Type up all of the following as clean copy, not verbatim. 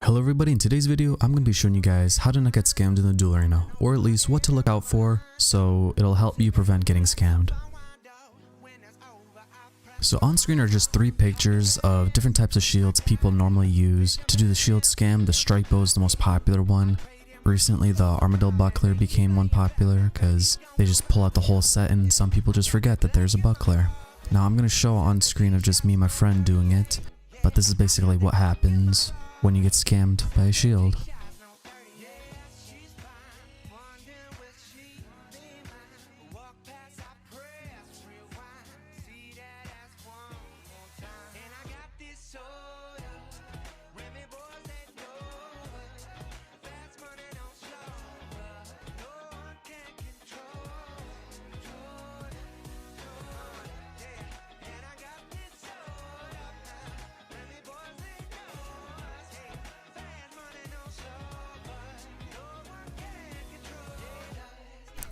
Hello everybody, in today's video I'm going to be showing you guys how to not get scammed in the duel arena, or at least what to look out for so it'll help you prevent getting scammed. So on screen are just 3 pictures of different types of shields people normally use to do the shield scam. The strike bow is the most popular one. Recently the Armadyl buckler became one popular because they just pull out the whole set and some people just forget that there's a buckler. Now I'm going to show on screen of just me and my friend doing it, but this is basically what happens when you get scammed by a shield.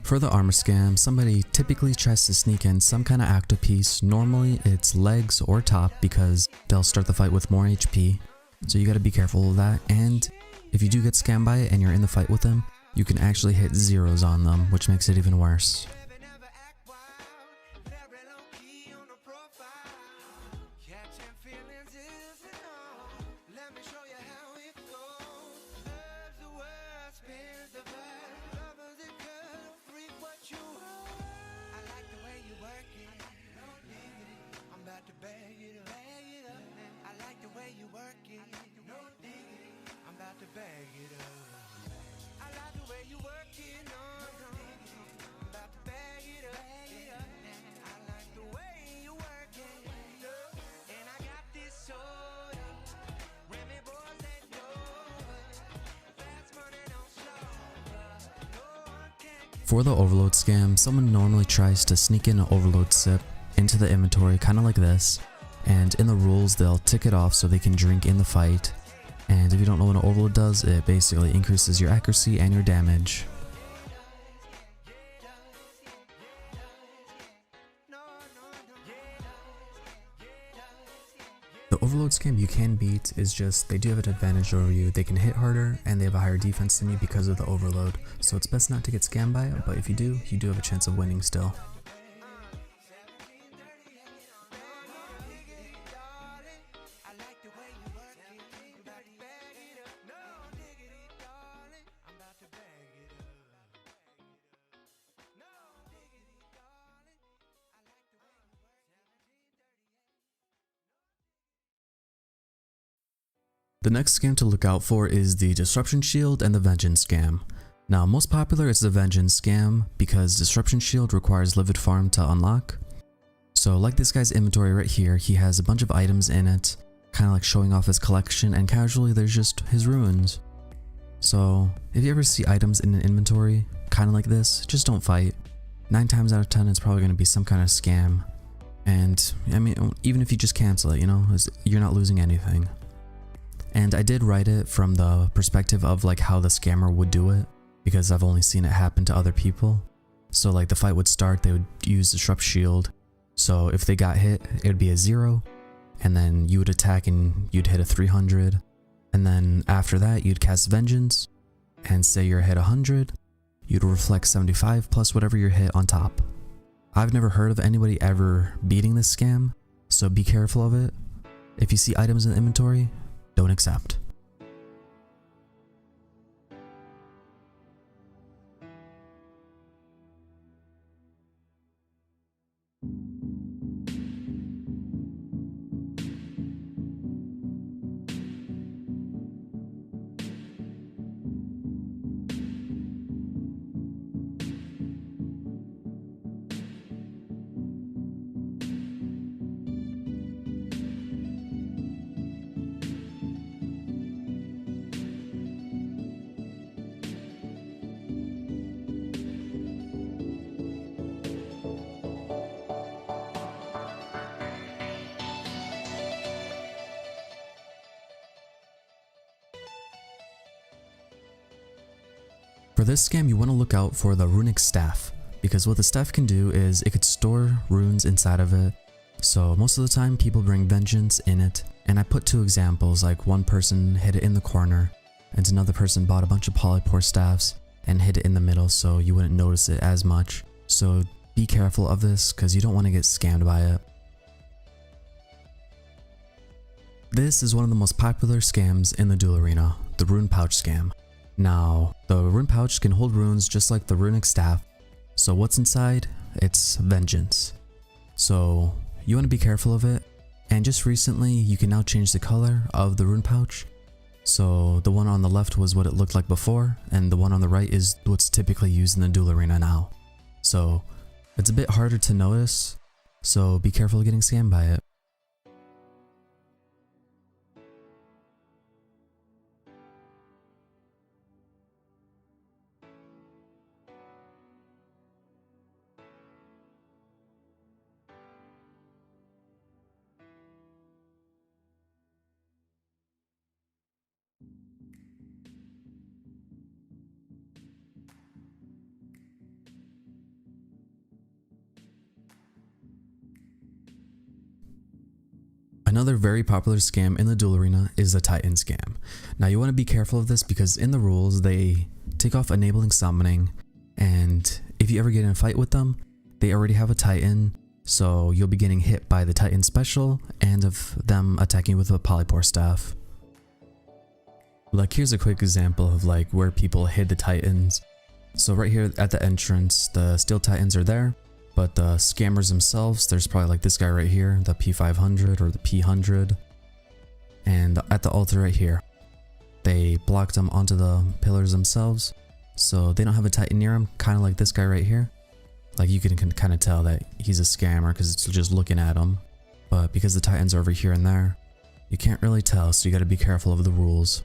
For the armor scam, somebody typically tries to sneak in some kind of active piece. Normally it's legs or top because they'll start the fight with more HP. So you gotta be careful of that. And if you do get scammed by it and you're in the fight with them, you can actually hit zeros on them, which makes it even worse. For the overload scam, someone normally tries to sneak in an overload sip into the inventory, kind of like this, and in the rules they'll tick it off so they can drink in the fight. And if you don't know what an overload does, it basically increases your accuracy and your damage. The overload scam you can beat is just they do have an advantage over you. They can hit harder and they have a higher defense than you because of the overload. So it's best not to get scammed by it, but if you do have a chance of winning still. The next scam to look out for is the Disruption Shield and the Vengeance scam. Now most popular is the Vengeance scam because Disruption Shield requires Livid Farm to unlock. So like this guy's inventory right here, he has a bunch of items in it, kind of like showing off his collection, and casually there's just his runes. So if you ever see items in an inventory kind of like this, just don't fight. 9 times out of 10 it's probably going to be some kind of scam. And I mean, even if you just cancel it, you know, you're not losing anything. And I did write it from the perspective of like how the scammer would do it, because I've only seen it happen to other people. So like the fight would start, they would use Disrupt Shield. So if they got hit, it would be a 0, and then you would attack and you'd hit a 300. And then after that, you'd cast Vengeance, and say you're hit 100, you'd reflect 75 plus whatever you're hit on top. I've never heard of anybody ever beating this scam, so be careful of it. If you see items in the inventory, don't accept. For this scam, you want to look out for the Runic Staff, because what the staff can do is it could store runes inside of it. So most of the time people bring Vengeance in it, And I put two examples, like one person hid it in the corner and another person bought a bunch of polypore staffs and hid it in the middle so you wouldn't notice it as much. So be careful of this because you don't want to get scammed by it. This is one of the most popular scams in the duel arena, the rune pouch scam. Now, the rune pouch can hold runes just like the runic staff. So what's inside? It's vengeance. So you want to be careful of it. And just recently, you can now change the color of the rune pouch. So the one on the left was what it looked like before, and the one on the right is what's typically used in the duel arena now. So it's a bit harder to notice, so be careful of getting scammed by it. Another very popular scam in the duel arena is the Titan scam. Now you want to be careful of this because in the rules they take off enabling summoning, and if you ever get in a fight with them, they already have a Titan, so you'll be getting hit by the Titan special and of them attacking you with a polypore staff. Like here's a quick example of like where people hid the Titans. So right here at the entrance, the steel Titans are there. But the scammers themselves, there's probably like this guy right here, the P500 or the P100. And at the altar right here, they blocked them onto the pillars themselves. So they don't have a Titan near them, kind of like this guy right here. Like you can kind of tell that he's a scammer because it's just looking at him. But because the Titans are over here and there, you can't really tell, so you got to be careful of the rules.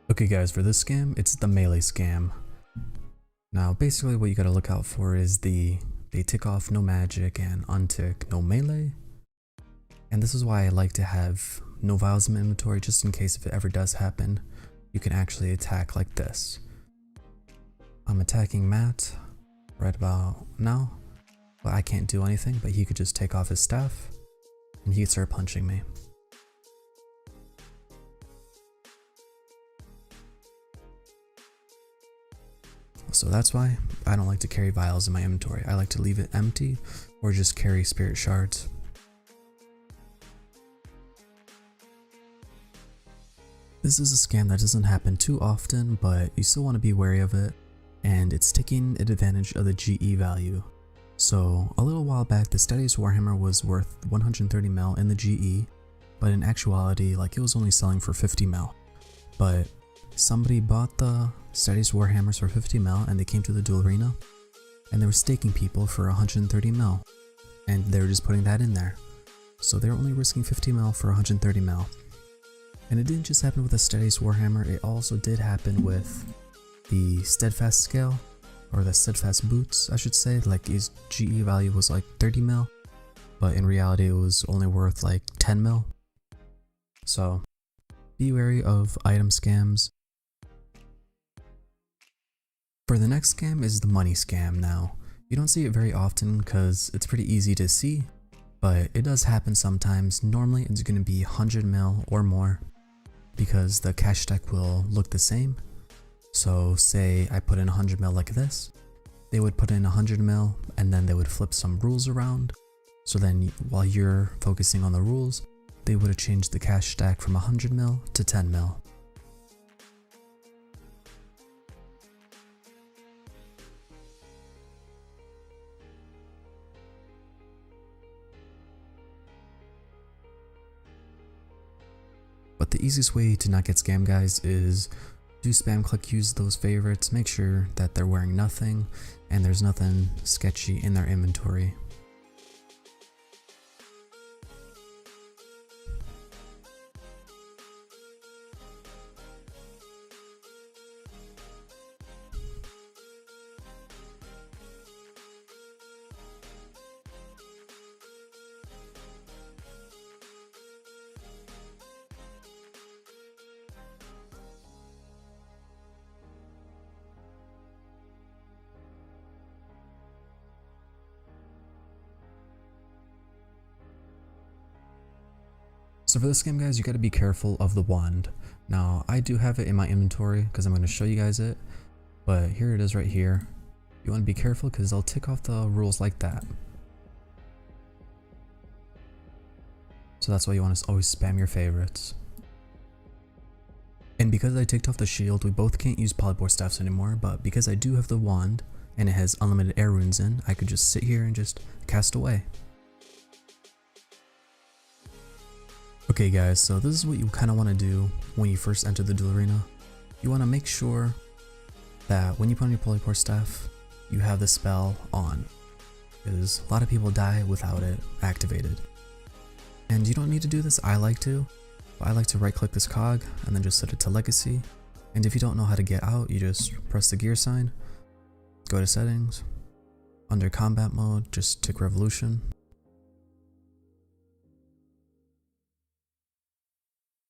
Okay guys, for this scam, it's the melee scam. Now basically what you gotta look out for is they tick off no magic and untick no melee. And this is why I like to have no vials in my inventory, just in case if it ever does happen, you can actually attack like this. I'm attacking Matt right about now, but I can't do anything, but he could just take off his staff and he could start punching me. So that's why I don't like to carry vials in my inventory. I like to leave it empty or just carry spirit shards. This is a scam that doesn't happen too often, but you still want to be wary of it, and it's taking advantage of the GE value. So a little while back, the Steadiest Warhammer was worth 130 mil in the GE, but in actuality, like it was only selling for 50 mil. But somebody bought the Steadiest Warhammers for 50 mil and they came to the duel arena and they were staking people for 130 mil, and they were just putting that in there. So they were only risking 50 mil for 130 mil. And it didn't just happen with the Steadiest Warhammer, it also did happen with the Steadfast scale, or the Steadfast boots I should say. Like his GE value was like 30 mil, but in reality it was only worth like 10 mil. So be wary of item scams. For the next scam is the money scam. Now, you don't see it very often because it's pretty easy to see, but it does happen sometimes. Normally it's going to be 100 mil or more because the cash stack will look the same. So say I put in 100 mil like this, they would put in 100 mil and then they would flip some rules around. So then while you're focusing on the rules, they would have changed the cash stack from 100 mil to 10 mil. But the easiest way to not get scammed, guys, is Do spam click use those favorites, make sure that they're wearing nothing and there's nothing sketchy in their inventory. So for this game, guys, you got to be careful of the wand. Now, I do have it in my inventory because I'm going to show you guys it, but here it is right here. You want to be careful because they'll tick off the rules like that. So that's why you want to always spam your favorites. And because I ticked off the shield, we both can't use Polypore Staffs anymore, but because I do have the wand and it has unlimited air runes in, I could just sit here and just cast away. Okay guys, so this is what you kind of want to do when you first enter the duel arena. You want to make sure that when you put on your Polypore Staff, you have the spell on, because a lot of people die without it activated. And you don't need to do this, I like to. But I like to right click this cog and then just set it to legacy. And if you don't know how to get out, you just press the gear sign, go to settings, under combat mode, just tick revolution.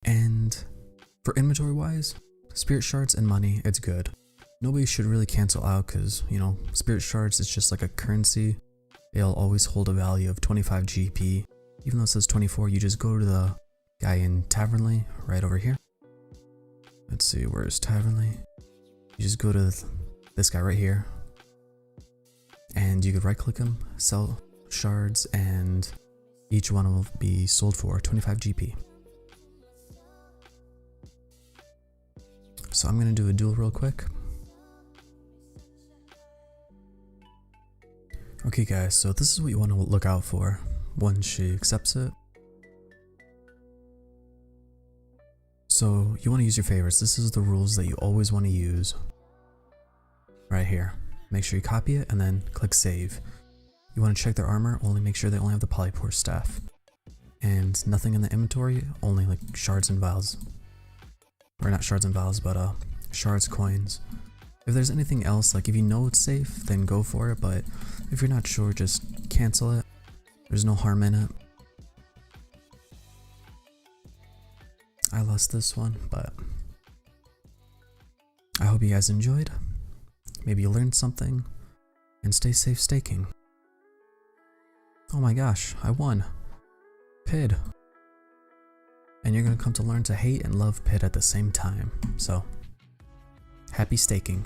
And for inventory wise, spirit shards and money, it's good. Nobody should really cancel out because, you know, spirit shards is just like a currency. It'll always hold a value of 25 GP. Even though it says 24, you just go to the guy in Tavernly right over here. Let's see, where's Tavernly? You just go to this guy right here. And you could right click him, sell shards, and each one will be sold for 25 GP. So I'm going to do a duel real quick. Okay guys, so this is what you want to look out for once she accepts it. So you want to use your favorites. This is the rules that you always want to use. Right here. Make sure you copy it and then click save. You want to check their armor, only make sure they only have the Polypore Staff. And nothing in the inventory, only like shards and vials. Or not shards and vials, but shards, coins. If there's anything else, like if you know it's safe, then go for it, but if you're not sure, just cancel it. There's no harm in it. I lost this one, but I hope you guys enjoyed. Maybe you learned something, and stay safe staking. Oh my gosh, I won. PID. And you're gonna come to learn to hate and love PID at the same time. So, happy staking.